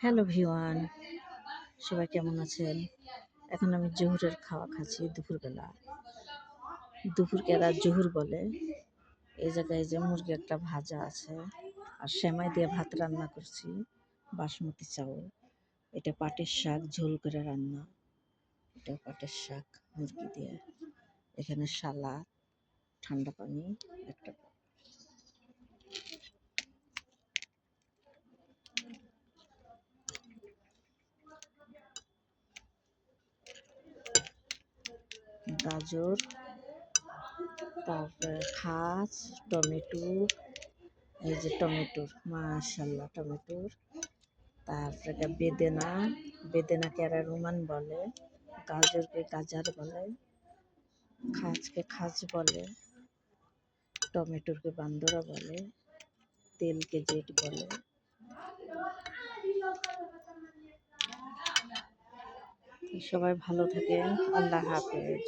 Hello V1, সবাই কেমন আছেন? এখন আমি জোহরের খাওয়া খাচ্ছি দুপুরবেলা। দুপুরকে এরা জোহর বলে। এই জায়গায় যে মুরগি একটা ভাজা আছে আর সেমাই দিয়ে ভাত রান্না করছি, বাসমতি চাউল। এটা পাটের শাক ঝোল করে রান্না। এটা পাটের শাক মুরগি দিয়ে। এখানে সালাদ, ঠান্ডা পানি, একটা গাজর, তারপরে খাস, টমেটো, এই যে টমেটোর মাশাল্লাহ টমেটোর, তারপরে বেদেনা, বেদেনাকে এরা রোমান বলে, গাজরকে গাজার বলে, খাজকে খাজ বলে, টমেটোরকে বান্দরা বলে, তেলকে জেট বলে। সবাই ভালো থাকেন, আল্লাহ হাফেজ।